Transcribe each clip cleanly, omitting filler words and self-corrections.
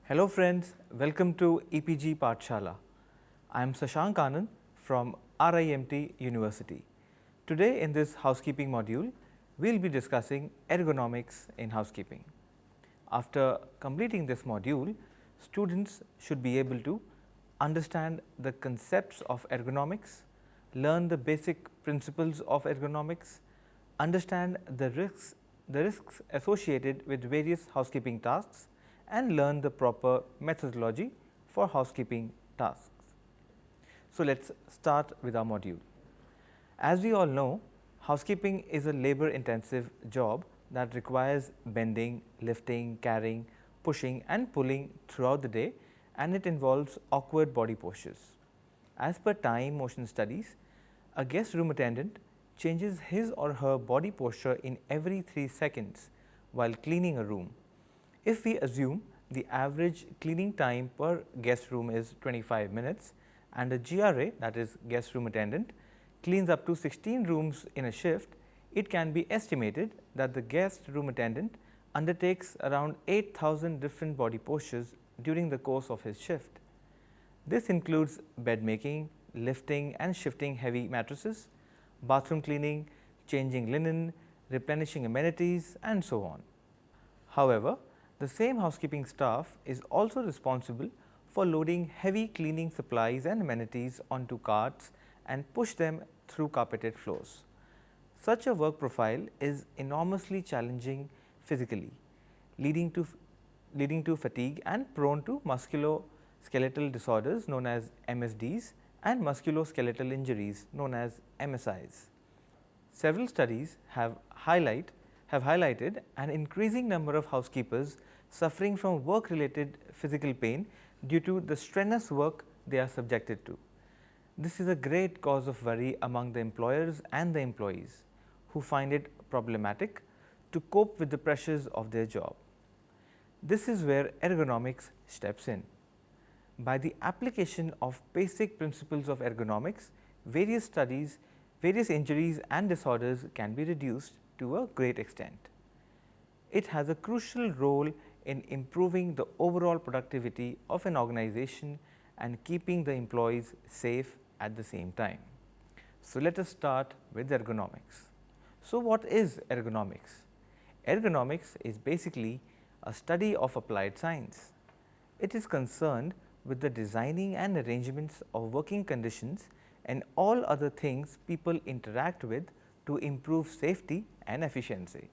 Hello friends, welcome to EPG Pathshala. I am Sashank Anand from RIMT University. Today in this housekeeping module, we will be discussing ergonomics in housekeeping. After completing this module, students should be able to understand the concepts of ergonomics, learn the basic principles of ergonomics, understand the risks associated with various housekeeping tasks, and learn the proper methodology for housekeeping tasks. So, let us start with our module. As we all know, housekeeping is a labor intensive job that requires bending, lifting, carrying, pushing and pulling throughout the day, and it involves awkward body postures. As per time motion studies, a guest room attendant changes his or her body posture in every 3 seconds while cleaning a room. If we assume the average cleaning time per guest room is 25 minutes and a GRA, that is guest room attendant, cleans up to 16 rooms in a shift, it can be estimated that the guest room attendant undertakes around 8,000 different body postures during the course of his shift. This includes bed making, lifting and shifting heavy mattresses, bathroom cleaning, changing linen, replenishing amenities and so on. However, the same housekeeping staff is also responsible for loading heavy cleaning supplies and amenities onto carts and push them through carpeted floors. Such a work profile is enormously challenging physically, leading to fatigue and prone to musculoskeletal disorders known as MSDs and musculoskeletal injuries known as MSIs. Several studies have highlighted an increasing number of housekeepers suffering from work related physical pain due to the strenuous work they are subjected to. This is a great cause of worry among the employers and the employees, who find it problematic to cope with the pressures of their job. This is where ergonomics steps in. By the application of basic principles of ergonomics, various injuries and disorders can be reduced to a great extent. It has a crucial role in improving the overall productivity of an organization and keeping the employees safe at the same time. So, let us start with ergonomics. So, what is ergonomics? Ergonomics is basically a study of applied science. It is concerned with the designing and arrangements of working conditions and all other things people interact with to improve safety and efficiency.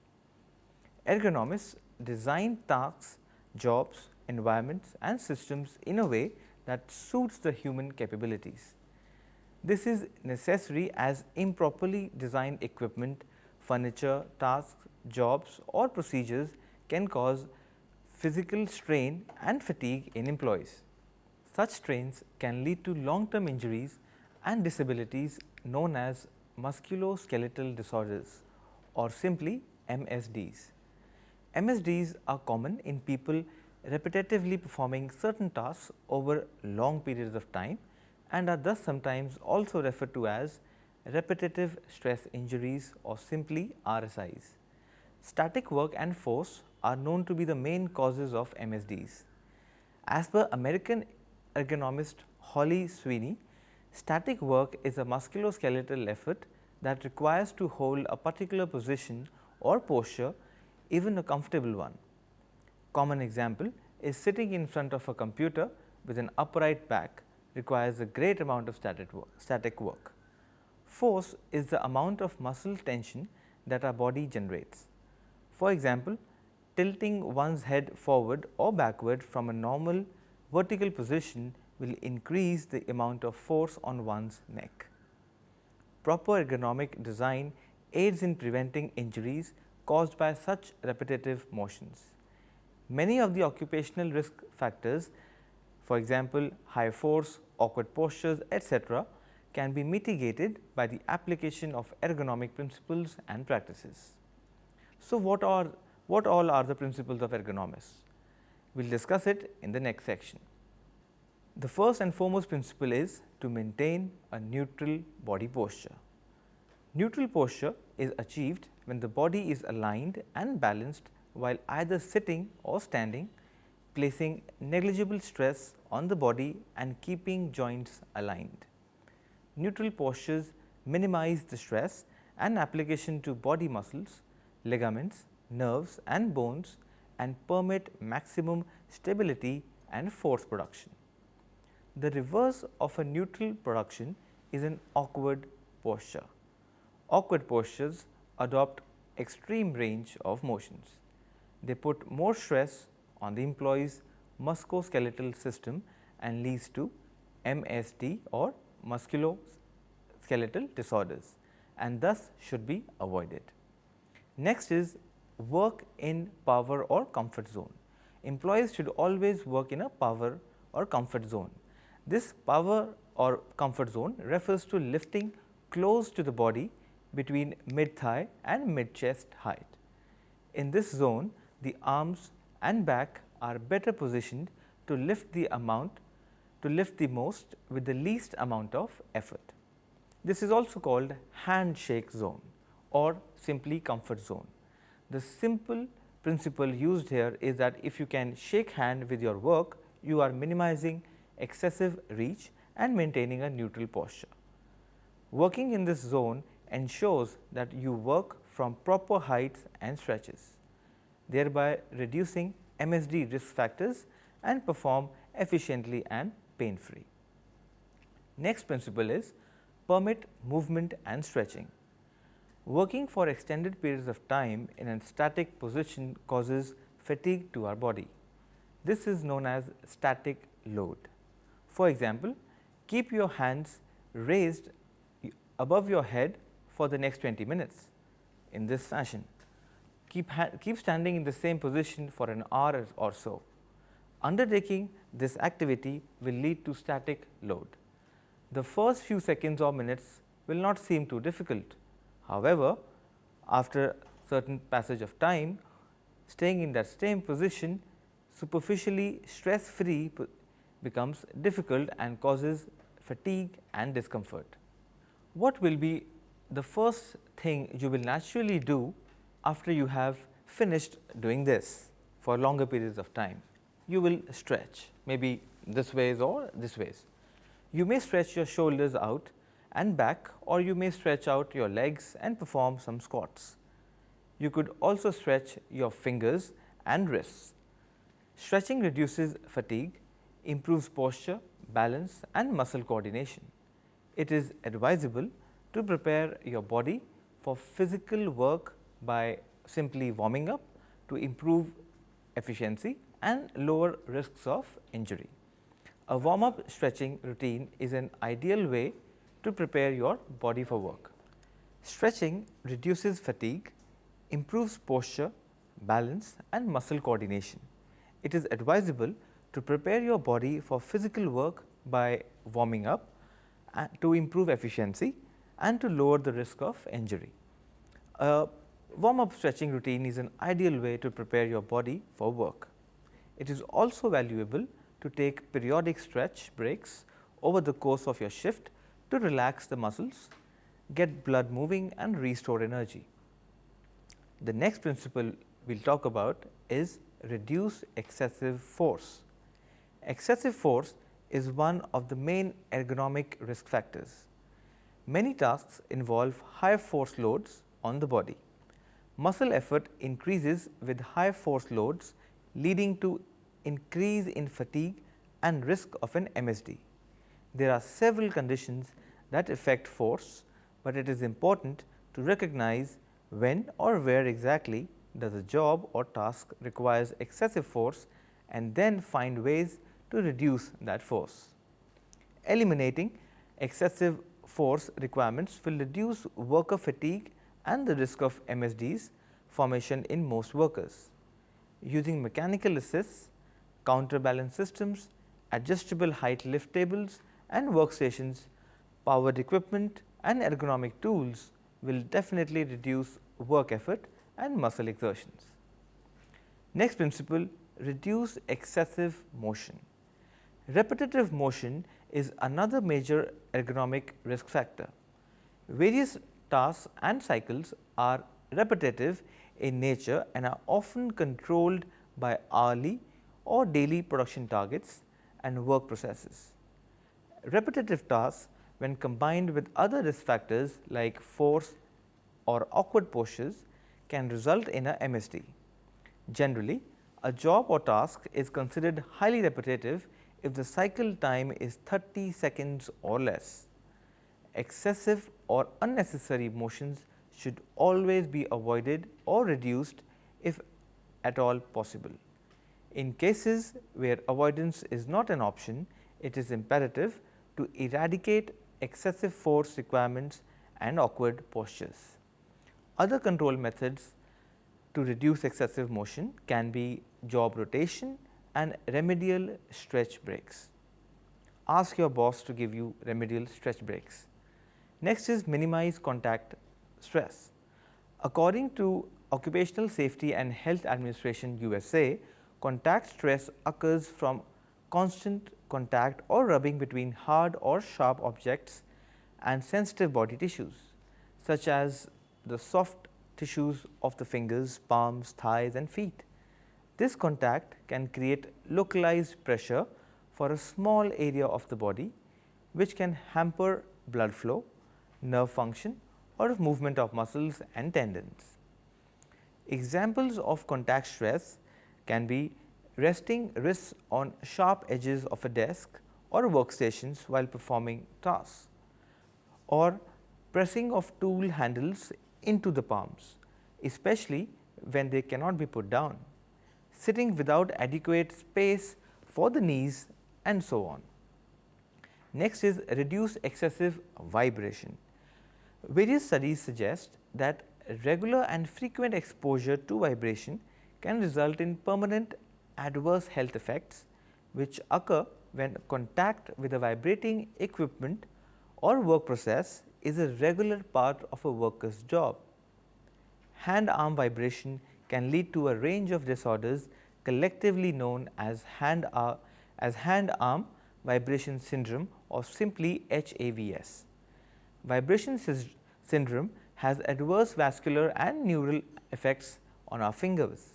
Ergonomists design tasks, jobs, environments and systems in a way that suits the human capabilities. This is necessary as improperly designed equipment, furniture, tasks, jobs or procedures can cause physical strain and fatigue in employees. Such strains can lead to long-term injuries and disabilities known as musculoskeletal disorders or simply MSDs. MSDs are common in people repetitively performing certain tasks over long periods of time and are thus sometimes also referred to as repetitive stress injuries or simply RSIs. Static work and force are known to be the main causes of MSDs. As per American ergonomist Holly Sweeney, static work is a musculoskeletal effort that requires to hold a particular position or posture, even a comfortable one. Common example is sitting in front of a computer with an upright back requires a great amount of static work. Force is the amount of muscle tension that our body generates. For example, tilting one's head forward or backward from a normal vertical position will increase the amount of force on one's neck. Proper ergonomic design aids in preventing injuries caused by such repetitive motions. Many of the occupational risk factors, for example, high force, awkward postures, etc., can be mitigated by the application of ergonomic principles and practices. So, what all are the principles of ergonomics? We will discuss it in the next section. The first and foremost principle is to maintain a neutral body posture. Neutral posture is achieved when the body is aligned and balanced while either sitting or standing, placing negligible stress on the body and keeping joints aligned. Neutral postures minimize the stress and application to body muscles, ligaments, nerves and bones and permit maximum stability and force production. The reverse of a neutral production is an awkward posture. Awkward postures adopt extreme range of motions. They put more stress on the employee's musculoskeletal system and leads to MSD or musculoskeletal disorders and thus should be avoided. Next is work in power or comfort zone. Employees should always work in a power or comfort zone. This power or comfort zone refers to lifting close to the body between mid-thigh and mid-chest height. In this zone, the arms and back are better positioned to lift the most with the least amount of effort. This is also called handshake zone or simply comfort zone. The simple principle used here is that if you can shake hand with your work, you are minimizing excessive reach and maintaining a neutral posture. Working in this zone ensures that you work from proper heights and stretches, thereby reducing MSD risk factors and perform efficiently and pain-free. Next principle is permit movement and stretching. Working for extended periods of time in a static position causes fatigue to our body. This is known as static load. For example, keep your hands raised above your head for the next 20 minutes in this fashion. Keep standing in the same position for an hour or so. Undertaking this activity will lead to static load. The first few seconds or minutes will not seem too difficult. However, after certain passage of time, staying in that same position superficially stress-free becomes difficult and causes fatigue and discomfort. What will be the first thing you will naturally do after you have finished doing this for longer periods of time? You will stretch, maybe this ways or this ways. You may stretch your shoulders out and back, or you may stretch out your legs and perform some squats. You could also stretch your fingers and wrists. Stretching reduces fatigue, improves posture, balance and muscle coordination. It is advisable to prepare your body for physical work by simply warming up to improve efficiency and lower risks of injury. A warm-up stretching routine is an ideal way to prepare your body for work. Stretching reduces fatigue, improves posture, balance and muscle coordination. It is advisable to prepare your body for physical work by warming up to improve efficiency and to lower the risk of injury. A warm-up stretching routine is an ideal way to prepare your body for work. It is also valuable to take periodic stretch breaks over the course of your shift to relax the muscles, get blood moving and restore energy. The next principle we will talk about is reduce excessive force. Excessive force is one of the main ergonomic risk factors. Many tasks involve high force loads on the body. Muscle effort increases with high force loads, leading to increase in fatigue and risk of an MSD. There are several conditions that affect force, but it is important to recognize when or where exactly does a job or task requires excessive force and then find ways to reduce that force. Eliminating excessive force requirements will reduce worker fatigue and the risk of MSDs formation in most workers. Using mechanical assists, counterbalance systems, adjustable height lift tables and workstations, powered equipment and ergonomic tools will definitely reduce work effort and muscle exertions. Next principle, reduce excessive motion. Repetitive motion is another major ergonomic risk factor. Various tasks and cycles are repetitive in nature and are often controlled by hourly or daily production targets and work processes. Repetitive tasks, when combined with other risk factors like force or awkward postures, can result in a MSD. Generally, a job or task is considered highly repetitive if the cycle time is 30 seconds or less. Excessive or unnecessary motions should always be avoided or reduced if at all possible. In cases where avoidance is not an option, it is imperative to eradicate excessive force requirements and awkward postures. Other control methods to reduce excessive motion can be job rotation and remedial stretch breaks. Ask your boss to give you remedial stretch breaks. Next is minimize contact stress. According to Occupational Safety and Health Administration USA, contact stress occurs from constant contact or rubbing between hard or sharp objects and sensitive body tissues, such as the soft tissues of the fingers, palms, thighs and feet. This contact can create localized pressure for a small area of the body, which can hamper blood flow, nerve function or movement of muscles and tendons. Examples of contact stress can be resting wrists on sharp edges of a desk or workstations while performing tasks, or pressing of tool handles into the palms, especially when they cannot be put down, sitting without adequate space for the knees and so on. Next is reduce excessive vibration. Various studies suggest that regular and frequent exposure to vibration can result in permanent adverse health effects which occur when contact with a vibrating equipment or work process is a regular part of a worker's job. Hand-arm vibration can lead to a range of disorders collectively known as hand-arm vibration syndrome or simply HAVS. Vibration syndrome has adverse vascular and neural effects on our fingers.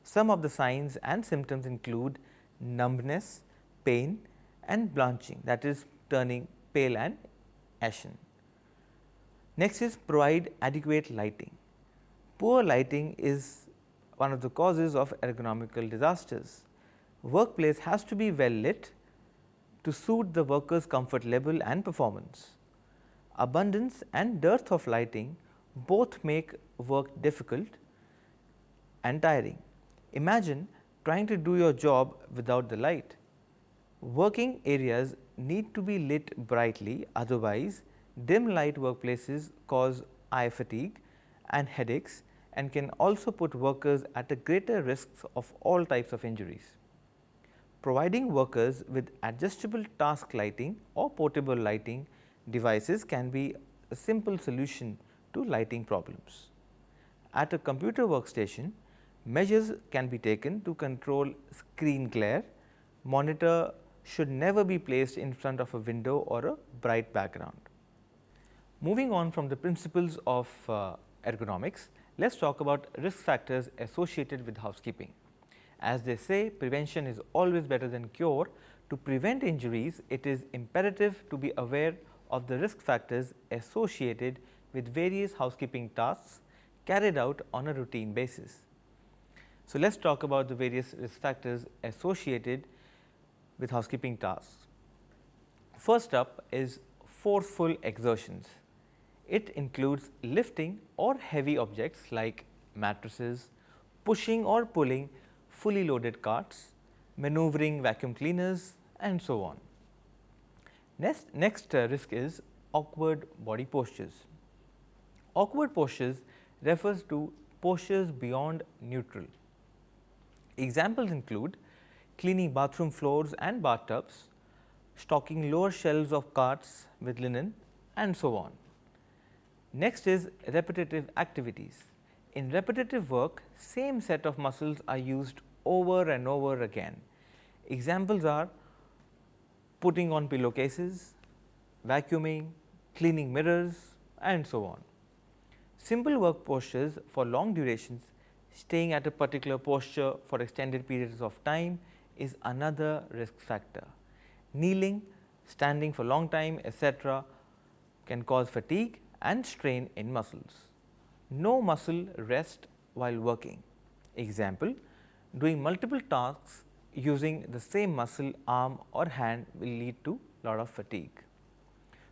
Some of the signs and symptoms include numbness, pain and blanching, that is turning pale and ashen. Next is provide adequate lighting. Poor lighting is one of the causes of ergonomical disasters. Workplace has to be well lit to suit the worker's comfort level and performance. Abundance and dearth of lighting both make work difficult and tiring. Imagine trying to do your job without the light. Working areas need to be lit brightly, otherwise dim light workplaces cause eye fatigue and headaches and can also put workers at a greater risk of all types of injuries. Providing workers with adjustable task lighting or portable lighting devices can be a simple solution to lighting problems. At a computer workstation, measures can be taken to control screen glare. Monitor should never be placed in front of a window or a bright background. Moving on from the principles of ergonomics, let us talk about risk factors associated with housekeeping. As they say, prevention is always better than cure. To prevent injuries, it is imperative to be aware of the risk factors associated with various housekeeping tasks carried out on a routine basis. So, let us talk about the various risk factors associated with housekeeping tasks. First up is forceful exertions. It includes lifting or heavy objects like mattresses, pushing or pulling fully loaded carts, maneuvering vacuum cleaners and so on. Next risk is awkward body postures. Awkward postures refers to postures beyond neutral. Examples include cleaning bathroom floors and bathtubs, stocking lower shelves of carts with linen and so on. Next is repetitive activities. In repetitive work, same set of muscles are used over and over again. Examples are putting on pillowcases, vacuuming, cleaning mirrors and so on. Simple work postures for long durations, staying at a particular posture for extended periods of time is another risk factor. Kneeling, standing for long time, etc. can cause fatigue and strain in muscles. No muscle rest while working. Example, doing multiple tasks using the same muscle, arm or hand will lead to lot of fatigue.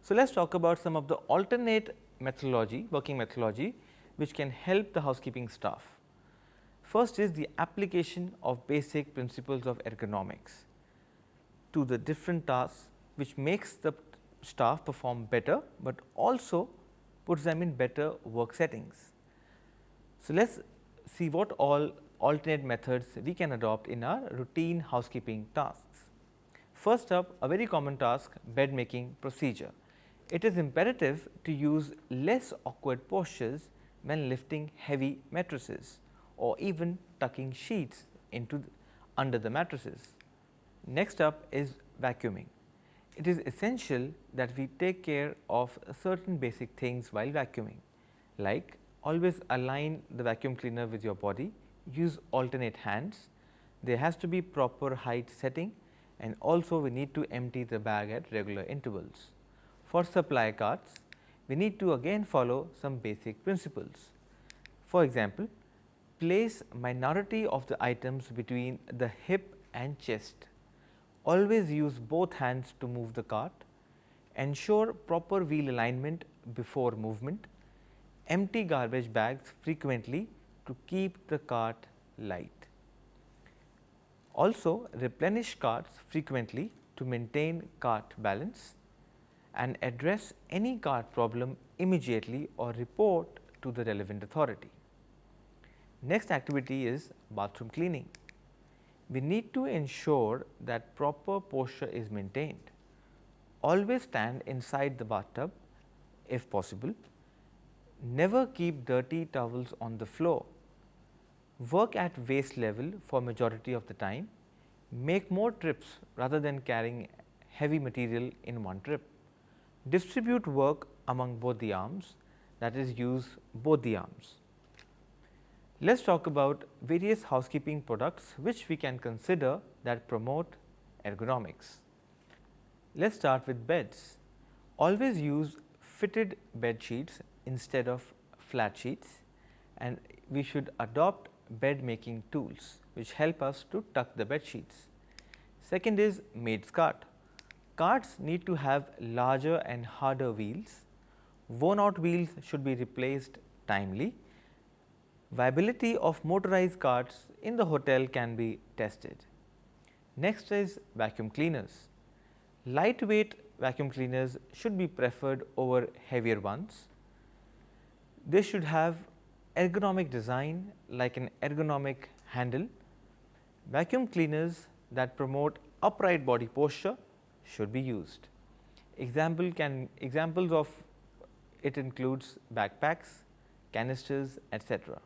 So, let us talk about some of the alternate methodology, working methodology, which can help the housekeeping staff. First is the application of basic principles of ergonomics to the different tasks, which makes the staff perform better, but also puts them in better work settings. So, let us see what all alternate methods we can adopt in our routine housekeeping tasks. First up, a very common task, bed making procedure. It is imperative to use less awkward postures when lifting heavy mattresses or even tucking sheets into under the mattresses. Next up is vacuuming. It is essential that we take care of certain basic things while vacuuming, like always align the vacuum cleaner with your body, use alternate hands, there has to be proper height setting, and also we need to empty the bag at regular intervals. For supply carts, we need to again follow some basic principles. For example, place minority of the items between the hip and chest. Always use both hands to move the cart. Ensure proper wheel alignment before movement. Empty garbage bags frequently to keep the cart light. Also, replenish carts frequently to maintain cart balance, and address any cart problem immediately or report to the relevant authority. Next activity is bathroom cleaning. We need to ensure that proper posture is maintained. Always stand inside the bathtub if possible. Never keep dirty towels on the floor. Work at waist level for majority of the time. Make more trips rather than carrying heavy material in one trip. Distribute work among both the arms, that is, use both the arms. Let us talk about various housekeeping products which we can consider that promote ergonomics. Let us start with beds. Always use fitted bed sheets instead of flat sheets, and we should adopt bed making tools which help us to tuck the bed sheets. Second is maid's cart. Carts need to have larger and harder wheels. Worn out wheels should be replaced timely. Viability of motorized carts in the hotel can be tested. Next is vacuum cleaners. Lightweight vacuum cleaners should be preferred over heavier ones. They should have ergonomic design like an ergonomic handle. Vacuum cleaners that promote upright body posture should be used. Examples of it includes backpacks, canisters, etc.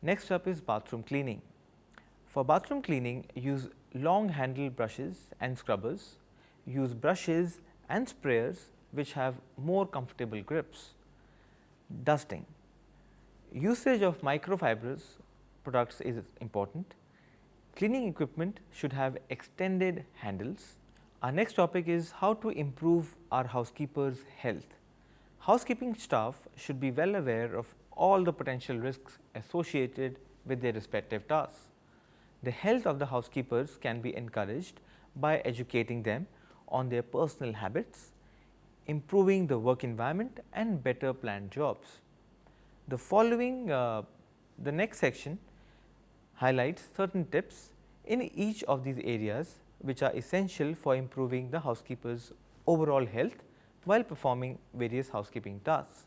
Next up is bathroom cleaning. For bathroom cleaning, use long handled brushes and scrubbers. Use brushes and sprayers which have more comfortable grips. Dusting. Usage of microfibrous products is important. Cleaning equipment should have extended handles. Our next topic is how to improve our housekeepers' health. Housekeeping staff should be well aware of all the potential risks associated with their respective tasks. The health of the housekeepers can be encouraged by educating them on their personal habits, improving the work environment and better planned jobs. The next section highlights certain tips in each of these areas which are essential for improving the housekeeper's overall health while performing various housekeeping tasks.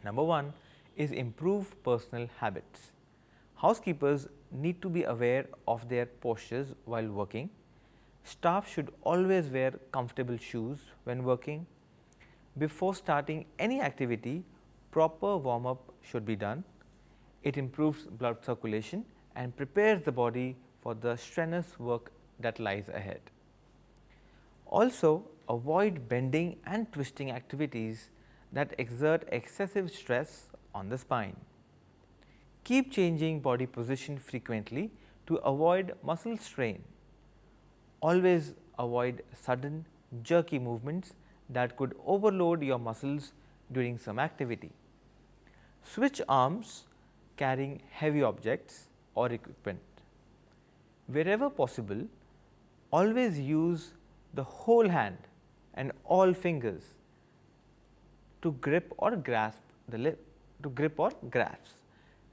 Number 1 is improve personal habits. Housekeepers need to be aware of their postures while working. Staff should always wear comfortable shoes when working. Before starting any activity, proper warm up should be done. It improves blood circulation and prepares the body for the strenuous work that lies ahead. Also, avoid bending and twisting activities that exert excessive stress on the spine. Keep changing body position frequently to avoid muscle strain. Always avoid sudden jerky movements that could overload your muscles during some activity. Switch arms carrying heavy objects or equipment. Wherever possible, always use the whole hand and all fingers to grip or grasp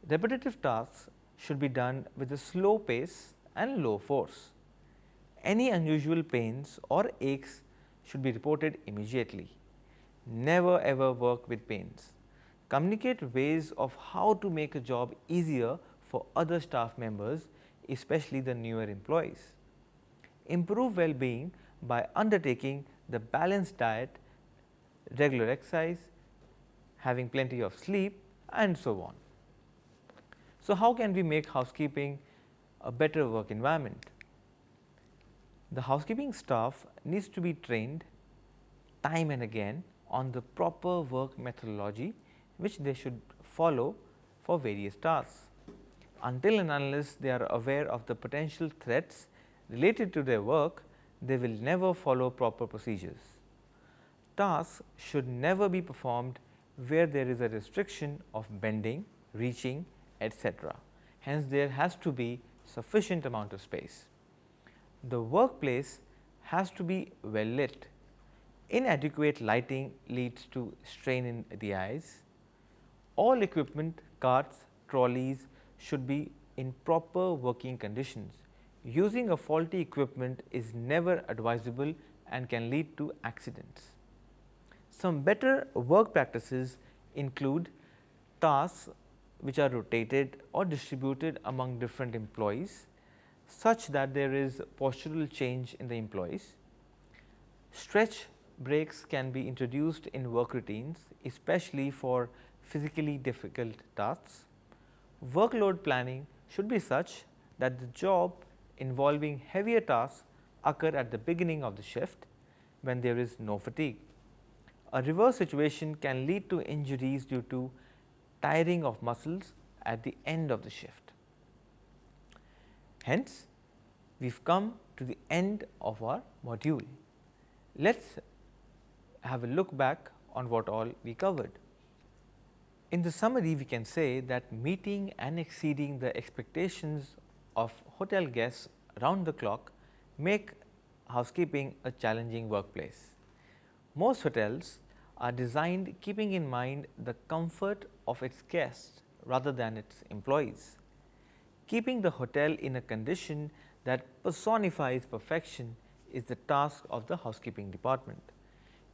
Repetitive tasks should be done with a slow pace and low force. Any unusual pains or aches should be reported immediately. Never ever work with pains. Communicate ways of how to make a job easier for other staff members, especially the newer employees. Improve well-being by undertaking the balanced diet, regular exercise, having plenty of sleep, and so on. So, how can we make housekeeping a better work environment? The housekeeping staff needs to be trained time and again on the proper work methodology which they should follow for various tasks. Until and unless they are aware of the potential threats related to their work, they will never follow proper procedures. Tasks should never be performed where there is a restriction of bending, reaching, etc. Hence, there has to be sufficient amount of space. The workplace has to be well lit. Inadequate lighting leads to strain in the eyes. All equipment, carts, trolleys should be in proper working conditions. Using a faulty equipment is never advisable and can lead to accidents. Some better work practices include tasks which are rotated or distributed among different employees, such that there is postural change in the employees. Stretch breaks can be introduced in work routines, especially for physically difficult tasks. Workload planning should be such that the job involving heavier tasks occur at the beginning of the shift when there is no fatigue. A reverse situation can lead to injuries due to tiring of muscles at the end of the shift. Hence, we have come to the end of our module. Let us have a look back on what all we covered. In the summary, we can say that meeting and exceeding the expectations of hotel guests round the clock make housekeeping a challenging workplace. Most hotels are designed keeping in mind the comfort of its guests rather than its employees. Keeping the hotel in a condition that personifies perfection is the task of the housekeeping department.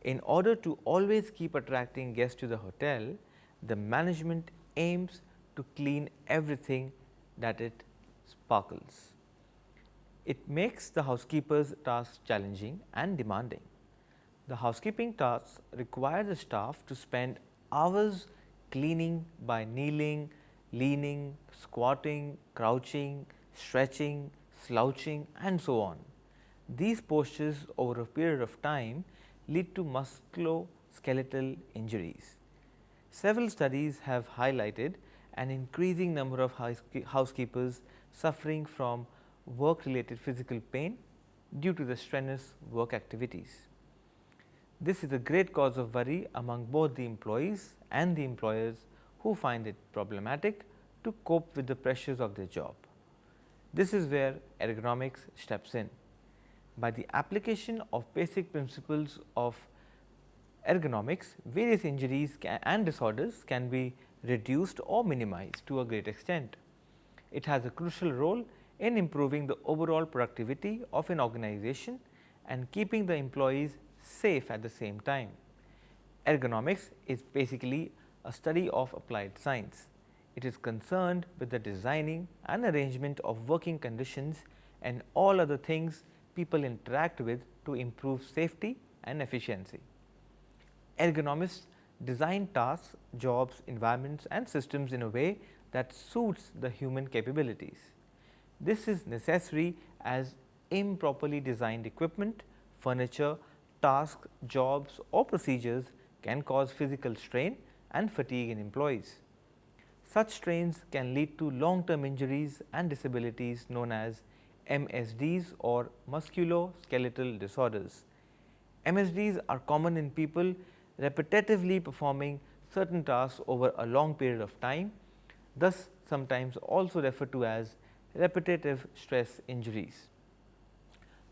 In order to always keep attracting guests to the hotel, the management aims to clean everything that it sparkles. It makes the housekeeper's tasks challenging and demanding. The housekeeping tasks require the staff to spend hours cleaning by kneeling, leaning, squatting, crouching, stretching, slouching, and so on. These postures over a period of time lead to musculoskeletal injuries. Several studies have highlighted an increasing number of housekeepers suffering from work-related physical pain due to the strenuous work activities. This is a great cause of worry among both the employees and the employers who find it problematic to cope with the pressures of their job. This is where ergonomics steps in. By the application of basic principles of ergonomics, various injuries and disorders can be reduced or minimized to a great extent. It has a crucial role in improving the overall productivity of an organization and keeping the employees safe at the same time. Ergonomics is basically a study of applied science. It is concerned with the designing and arrangement of working conditions and all other things people interact with to improve safety and efficiency. Ergonomists design tasks, jobs, environments and systems in a way that suits the human capabilities. This is necessary as improperly designed equipment, furniture, tasks, jobs or procedures can cause physical strain and fatigue in employees. Such strains can lead to long-term injuries and disabilities known as MSDs or musculoskeletal disorders. MSDs are common in people repetitively performing certain tasks over a long period of time, thus sometimes also referred to as repetitive stress injuries.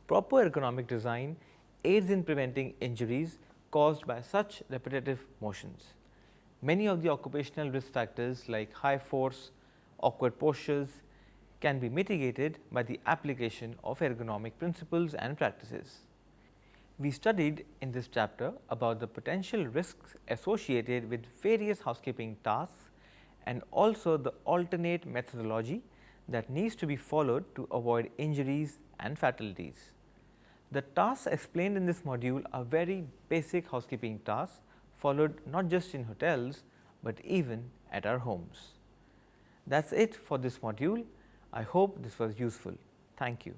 Proper ergonomic design aids in preventing injuries caused by such repetitive motions. Many of the occupational risk factors like high force, awkward postures can be mitigated by the application of ergonomic principles and practices. We studied in this chapter about the potential risks associated with various housekeeping tasks and also the alternate methodology that needs to be followed to avoid injuries and fatalities. The tasks explained in this module are very basic housekeeping tasks followed not just in hotels, but even at our homes. That's it for this module. I hope this was useful. Thank you.